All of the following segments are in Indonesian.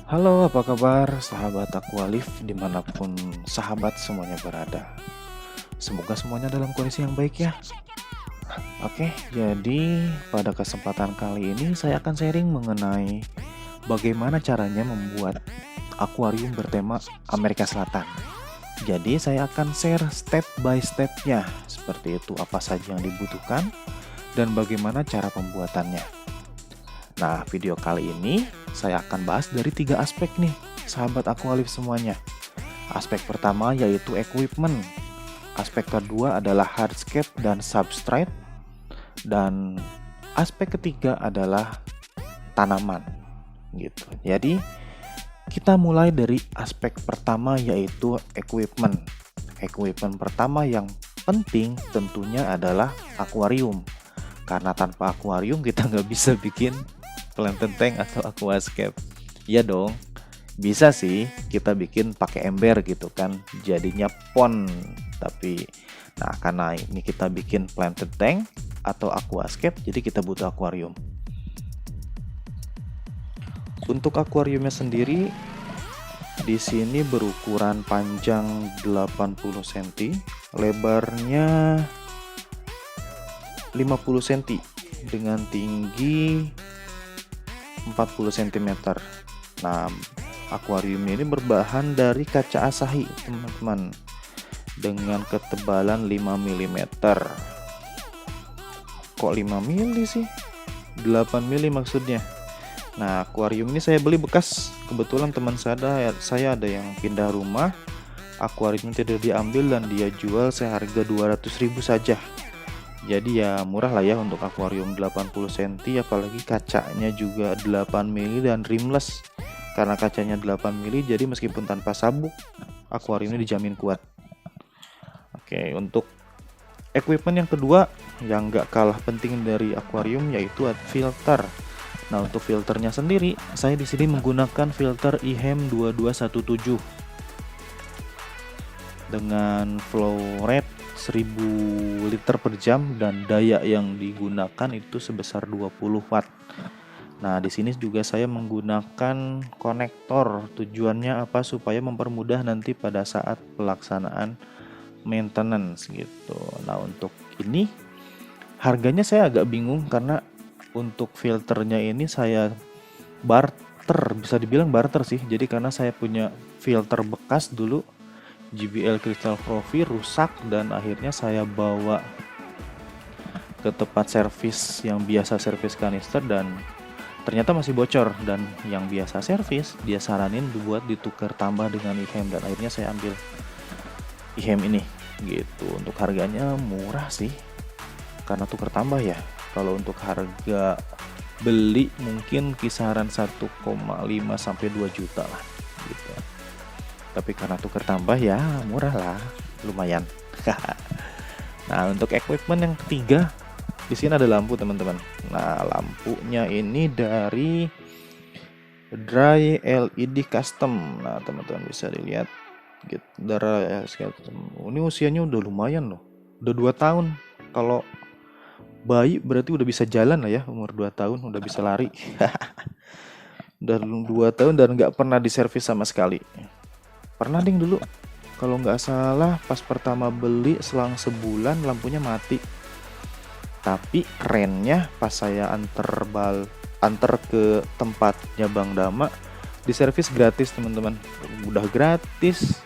Halo, apa kabar sahabat Aqualif dimanapun sahabat semuanya berada. Semoga semuanya dalam kondisi yang baik ya. Oke, jadi pada kesempatan kali ini saya akan sharing mengenai bagaimana caranya membuat akuarium bertema Amerika Selatan. Jadi saya akan share step by stepnya, seperti itu apa saja yang dibutuhkan dan bagaimana cara pembuatannya. Nah, video kali ini saya akan bahas dari 3 aspek nih, sahabat Aqualif semuanya. Aspek pertama yaitu equipment. Aspek kedua adalah hardscape dan substrate. Dan aspek ketiga adalah tanaman. Gitu. Jadi, kita mulai dari aspek pertama yaitu equipment. Equipment pertama yang penting tentunya adalah akuarium. Karena tanpa akuarium kita nggak bisa bikin planted tank atau aquascape. Ya dong, bisa sih kita bikin pakai ember gitu kan, jadinya pond. Tapi, nah karena ini kita bikin planted tank atau aquascape, jadi kita butuh akuarium. Untuk akuariumnya sendiri, di sini berukuran panjang 80 cm, lebarnya 50 cm, dengan tinggi 40 cm. Nah, akuarium ini berbahan dari kaca Asahi, teman-teman, dengan ketebalan 5 mm. Kok 5 mm sih? 8 mm maksudnya. Nah, akuarium ini saya beli bekas. Kebetulan teman saya ada yang pindah rumah. Akuarium tidak diambil dan dia jual seharga 200.000 saja. Jadi ya murah lah ya untuk akuarium 80 cm, apalagi kacanya juga 8 mili dan rimless. Karena kacanya 8 mili, jadi meskipun tanpa sabuk, akuarium ini dijamin kuat. Oke, untuk equipment yang kedua yang gak kalah penting dari akuarium yaitu filter. Nah, untuk filternya sendiri, saya di sini menggunakan filter IHEM 2217 dengan flow rate 1000 liter per jam dan daya yang digunakan itu sebesar 20 watt. Nah, di sini juga saya menggunakan konektor. Tujuannya apa? Supaya mempermudah nanti pada saat pelaksanaan maintenance gitu. Nah, untuk ini harganya saya agak bingung karena untuk filternya ini saya barter, bisa dibilang barter sih. Jadi karena saya punya filter bekas dulu JBL Crystal Profi rusak dan akhirnya saya bawa ke tempat servis yang biasa servis kanister dan ternyata masih bocor, dan yang biasa servis dia saranin buat ditukar tambah dengan IHEM dan akhirnya saya ambil IHEM ini gitu. Untuk harganya murah sih karena tukar tambah ya. Kalau untuk harga beli mungkin kisaran 1,5 sampai 2 juta lah gitu. Tapi karena tukar tambah ya murah lah, lumayan. Nah, untuk equipment yang ketiga, di sini ada lampu, teman-teman. Nah, lampunya ini dari Dry LED Custom. Nah, teman-teman bisa dilihat gitu. Dry LED Custom. Ini usianya udah lumayan loh. Udah 2 tahun. Kalau bayi berarti udah bisa jalan lah ya, umur 2 tahun udah bisa lari. Udah 2 tahun dan nggak pernah diservis sama sekali. Pernah ding dulu, kalau nggak salah pas pertama beli selang sebulan lampunya mati. Tapi kerennya pas saya anter ke tempatnya Bang Dama, diservis gratis, teman-teman. Udah gratis,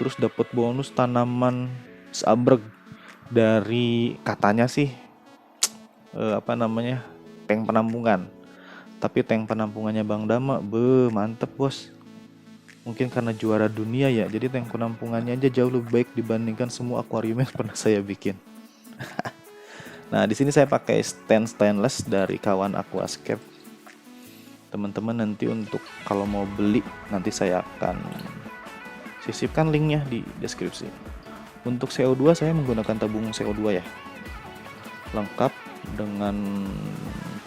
terus dapat bonus tanaman sabreg dari katanya sih tank penampungan. Tapi tank penampungannya Bang Dama, mantep bos. Mungkin karena juara dunia ya, jadi tank penampungannya aja jauh lebih baik dibandingkan semua akuarium yang pernah saya bikin. Nah, di sini saya pakai stand stainless dari kawan Aquascape. Teman-teman nanti untuk kalau mau beli, nanti saya akan sisipkan linknya di deskripsi. Untuk CO2 saya menggunakan tabung CO2 ya, lengkap dengan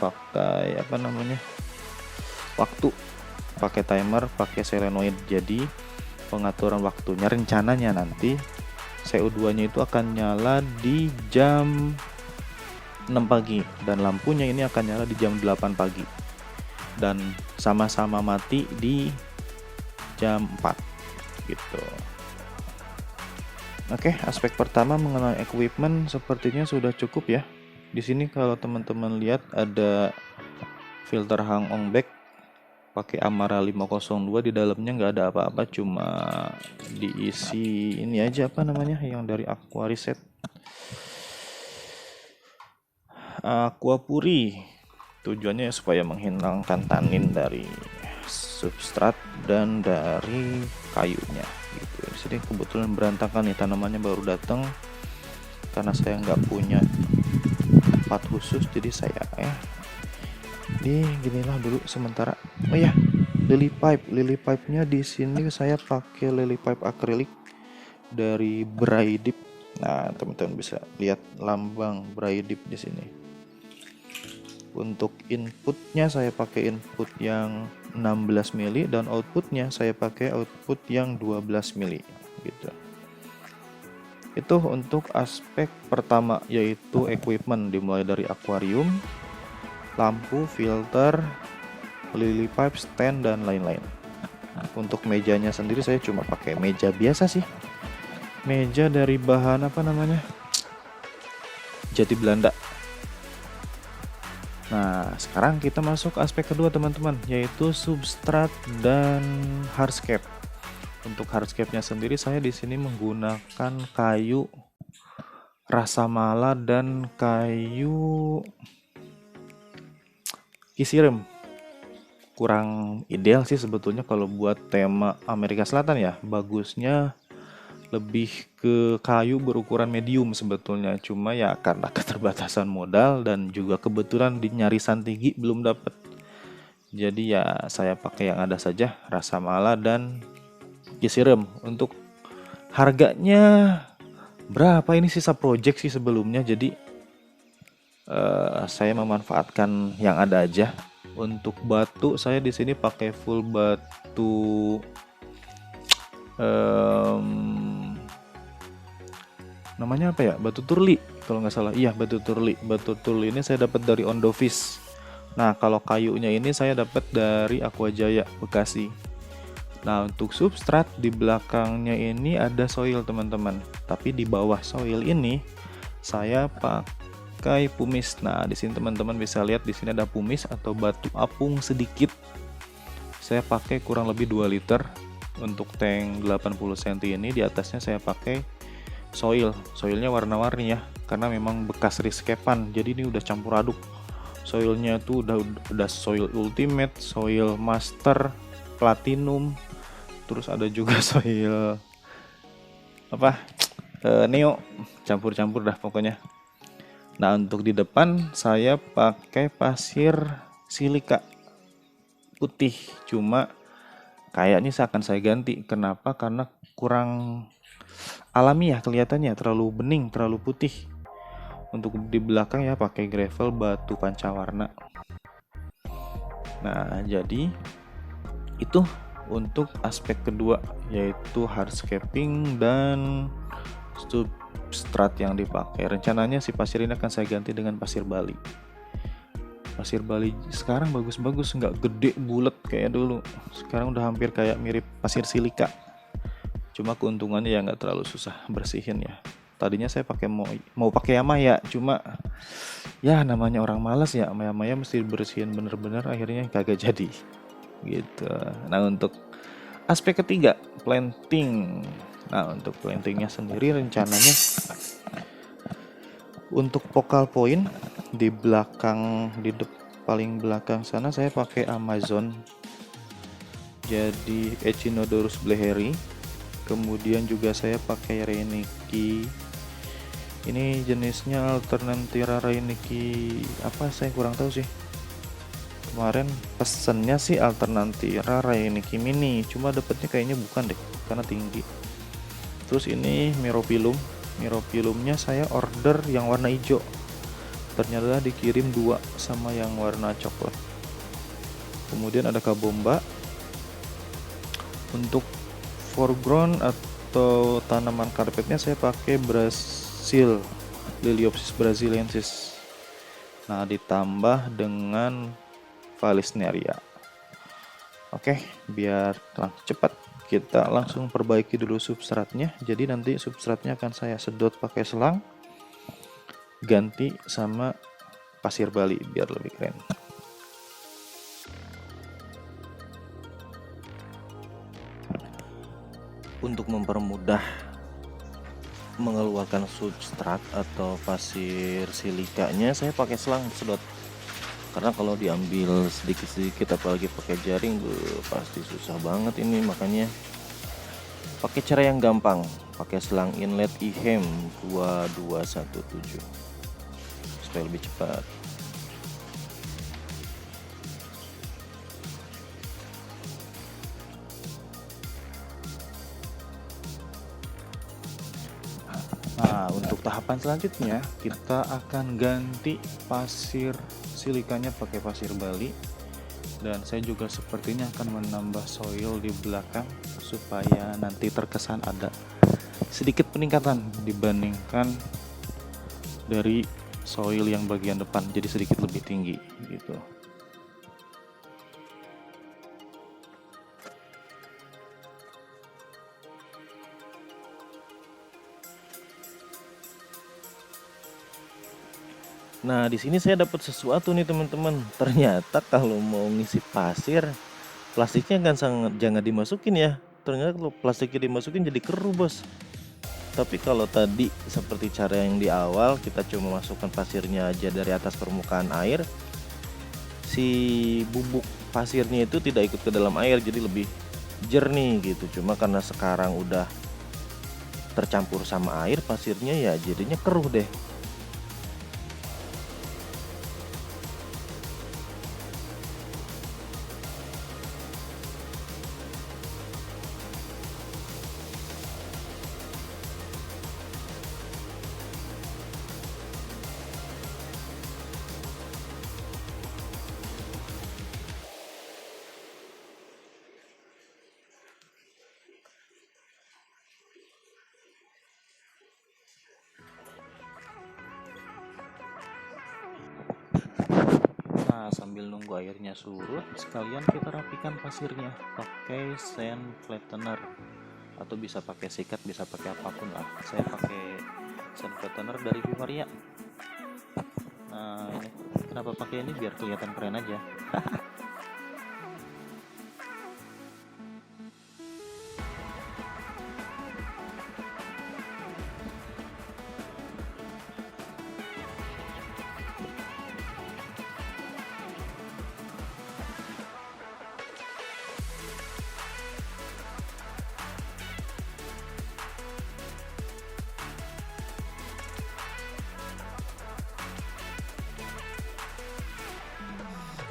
pakai waktu, pakai timer, pakai solenoid. Jadi pengaturan waktunya rencananya nanti CO2 nya itu akan nyala di jam 6 pagi dan lampunya ini akan nyala di jam 8 pagi. dan sama-sama mati di jam 4 gitu. Oke, aspek pertama mengenai equipment sepertinya sudah cukup ya. Di sini kalau teman-teman lihat ada filter hang on back pakai Amara 502, di dalamnya nggak ada apa-apa, cuma diisi ini aja, apa namanya, yang dari Aqua Reset, Aqua Puri. Tujuannya supaya menghilangkan tanin dari substrat dan dari kayunya gitu. Di sini kebetulan berantakan nih, tanamannya baru datang karena saya nggak punya tempat khusus, jadi saya ginilah dulu sementara. Oh ya, lily pipe-nya di sini saya pakai lily pipe akrilik dari Braidip. Nah, teman-teman bisa lihat lambang Braidip di sini. Untuk inputnya saya pakai input yang 16 mili dan outputnya saya pakai output yang 12 mili gitu. Itu untuk aspek pertama, yaitu equipment, dimulai dari akuarium, lampu, filter, lily pipe, stand, dan lain-lain. Untuk mejanya sendiri saya cuma pakai meja biasa sih, meja dari bahan apa namanya, jati Belanda. Nah, sekarang kita masuk aspek kedua teman-teman, yaitu substrat dan hardscape. Untuk hardscape-nya sendiri saya di sini menggunakan kayu rasa mala dan kayu kisirem. Kurang ideal sih sebetulnya kalau buat tema Amerika Selatan ya. Bagusnya lebih ke kayu berukuran medium sebetulnya, cuma ya karena keterbatasan modal dan juga kebetulan di nyarisan tinggi belum dapat, jadi ya saya pakai yang ada saja, rasa mala dan kisirem. Untuk harganya berapa, ini sisa project sih sebelumnya, jadi saya memanfaatkan yang ada aja. Untuk batu saya di sini pakai full batu namanya apa ya, batu turli kalau nggak salah. Iya, batu turli. Batu turli ini saya dapat dari Ondovis. Nah, kalau kayunya ini saya dapat dari Aqua Jaya Bekasi. Nah, untuk substrat di belakangnya ini ada soil teman-teman, tapi di bawah soil ini saya pakai pumice. Nah, di sini teman-teman bisa lihat di sini ada pumice atau batu apung sedikit. Saya pakai kurang lebih 2 liter. Untuk tank 80 cm ini di atasnya saya pakai soilnya warna-warni ya, karena memang bekas rescapean, jadi ini udah campur aduk. Soilnya tuh udah soil ultimate, soil master, platinum, terus ada juga soil apa neo, campur-campur dah pokoknya. Nah, untuk di depan saya pakai pasir silika putih, cuma kayaknya akan saya ganti. Kenapa? Karena kurang alami ya kelihatannya, terlalu bening, terlalu putih. Untuk di belakang ya pakai gravel batu pancawarna. Nah, jadi itu untuk aspek kedua, yaitu hardscaping dan substrat yang dipakai. Rencananya si pasir ini akan saya ganti dengan pasir Bali. Pasir Bali sekarang bagus-bagus, nggak gede bulat kayak dulu. Sekarang udah hampir kayak mirip pasir silika. Cuma keuntungannya ya nggak terlalu susah bersihin ya. Tadinya saya pakai mau pakai Yamaya, cuma ya namanya orang malas ya, Yamaya mesti bersihin bener-bener, akhirnya kagak jadi gitu. Nah, untuk aspek ketiga, planting. Nah, untuk plantingnya sendiri rencananya untuk focal point di belakang, paling belakang sana saya pakai Amazon, jadi Echinodorus bleheri. Kemudian juga saya pakai Reineke, ini jenisnya Alternantira Reineke apa, saya kurang tahu sih. Kemarin pesennya sih Alternantira Reineke mini, cuma dapetnya kayaknya bukan deh karena tinggi. Terus ini Miropilumnya saya order yang warna hijau, ternyata dikirim 2 sama yang warna coklat. Kemudian ada kabomba. Untuk foreground atau tanaman karpetnya saya pakai Brazil, Liliopsis brasiliensis. Nah, ditambah dengan Vallisneria. Oke, biar cepat kita langsung perbaiki dulu substratnya. Jadi nanti substratnya akan saya sedot pakai selang, ganti sama pasir Bali biar lebih keren. Untuk mempermudah mengeluarkan substrat atau pasir silikanya, saya pakai selang sedot. Karena kalau diambil sedikit-sedikit apalagi pakai jaring, pasti susah banget ini. Makanya pakai cara yang gampang, pakai selang inlet IHEM 2217 supaya lebih cepat. Nah, untuk tahapan selanjutnya kita akan ganti pasir silikanya pakai pasir Bali, dan saya juga sepertinya akan menambah soil di belakang supaya nanti terkesan ada sedikit peningkatan dibandingkan dari soil yang bagian depan, jadi sedikit lebih tinggi gitu. Nah, di sini saya dapat sesuatu nih teman-teman. Ternyata kalau mau ngisi pasir, plastiknya kan jangan dimasukin ya. Ternyata kalau plastiknya dimasukin jadi keruh, Bos. Tapi kalau tadi seperti cara yang di awal, kita cuma masukkan pasirnya aja dari atas permukaan air, si bubuk pasirnya itu tidak ikut ke dalam air, jadi lebih jernih gitu. Cuma karena sekarang udah tercampur sama air, pasirnya ya jadinya keruh deh. Nah, sambil nunggu airnya surut, sekalian kita rapikan pasirnya pakai sand flattener, atau bisa pakai sikat, bisa pakai apapun lah. Saya pakai sand flattener dari Vivaria. Nah, ini kenapa pakai ini biar kelihatan keren aja.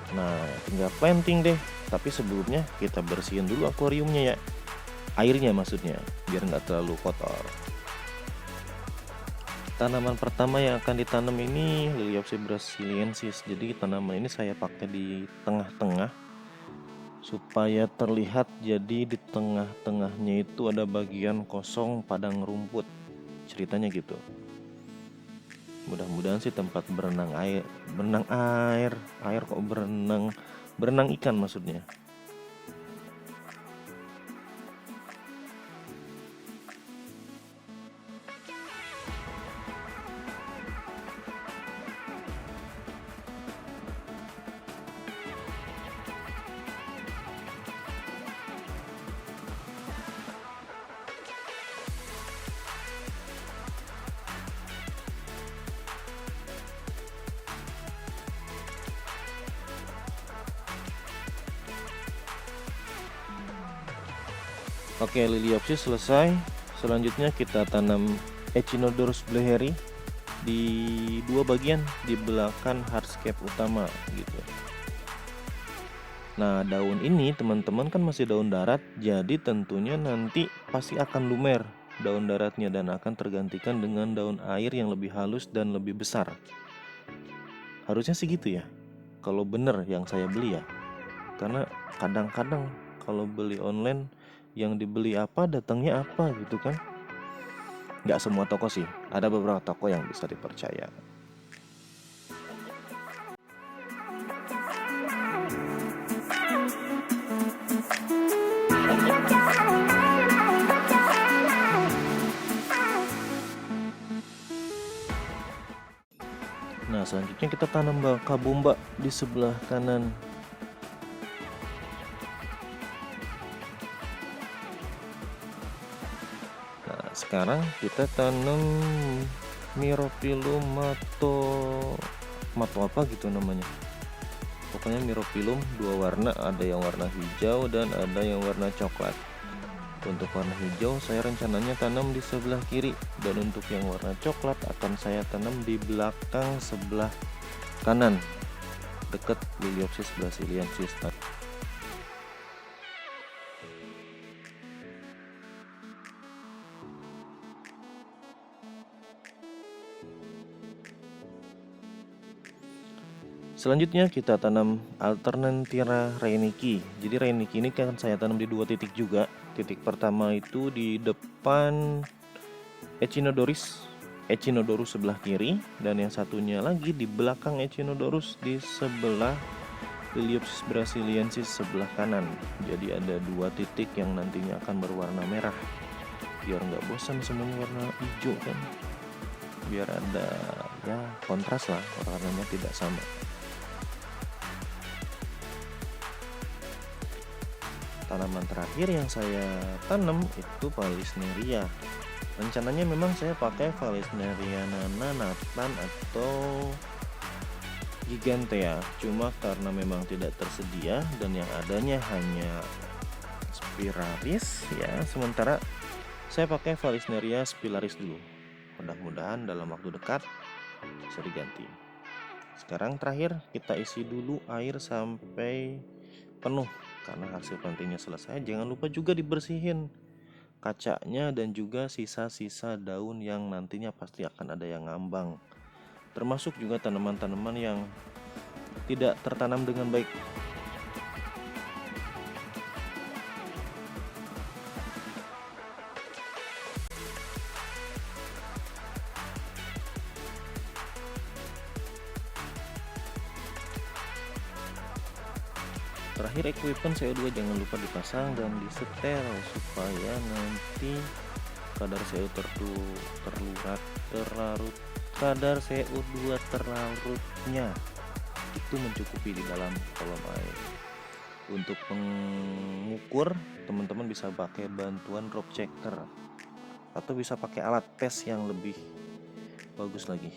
Nah, tinggal planting deh. Tapi sebelumnya kita bersihin dulu akuariumnya ya. Airnya maksudnya, biar nggak terlalu kotor. Tanaman pertama yang akan ditanam ini Liliopsis brasiliensis. Jadi tanaman ini saya pakai di tengah-tengah supaya terlihat. Jadi di tengah-tengahnya itu ada bagian kosong padang rumput. Ceritanya gitu. Mudah-mudahan sih tempat berenang air kok berenang ikan maksudnya. Oke, Liliopsis selesai. Selanjutnya kita tanam Echinodorus bleheri di dua bagian di belakang hardscape utama gitu. Nah, daun ini teman-teman kan masih daun darat, jadi tentunya nanti pasti akan lumer daun daratnya dan akan tergantikan dengan daun air yang lebih halus dan lebih besar. Harusnya sih gitu ya, kalau bener yang saya beli ya. Karena kadang-kadang kalau beli online, yang dibeli apa datangnya apa gitu kan. Nggak semua toko sih, ada beberapa toko yang bisa dipercaya. selanjutnya kita tanam baka bomba di sebelah kanan. Nah, sekarang kita tanam Myrophyllum mato apa gitu namanya. Pokoknya Myrophyllum 2 warna, ada yang warna hijau dan ada yang warna coklat. Untuk warna hijau saya rencananya tanam di sebelah kiri, dan untuk yang warna coklat akan saya tanam di belakang sebelah kanan dekat Liliopsis brasiliensis. Selanjutnya kita tanam Alternanthera reiniki. Jadi reiniki ini kan saya tanam di 2 titik juga. Titik pertama itu di depan Echinodorus sebelah kiri, dan yang satunya lagi di belakang Echinodorus di sebelah Liliopsis brasiliensis sebelah kanan. Jadi ada 2 titik yang nantinya akan berwarna merah. Biar nggak bosan semuanya warna hijau kan. Biar ada ya kontras lah, warnanya tidak sama. Tanaman terakhir yang saya tanam itu Vallisneria. Rencananya memang saya pakai Vallisneria nana, Nathan atau Gigantea. Cuma karena memang tidak tersedia dan yang adanya hanya Spiralis ya, sementara saya pakai Vallisneria spilaris dulu. Mudah-mudahan dalam waktu dekat bisa diganti. Sekarang terakhir kita isi dulu air sampai penuh. Karena hasil plantingnya selesai, jangan lupa juga dibersihin kacanya dan juga sisa-sisa daun yang nantinya pasti akan ada yang ngambang. Termasuk juga tanaman-tanaman yang tidak tertanam dengan baik. Terakhir equipment CO2 jangan lupa dipasang dan disetel supaya nanti kadar CO2 kadar CO2 terlarutnya itu mencukupi di dalam kolom air. Untuk mengukur, teman-teman bisa pakai bantuan drop checker atau bisa pakai alat tes yang lebih bagus lagi.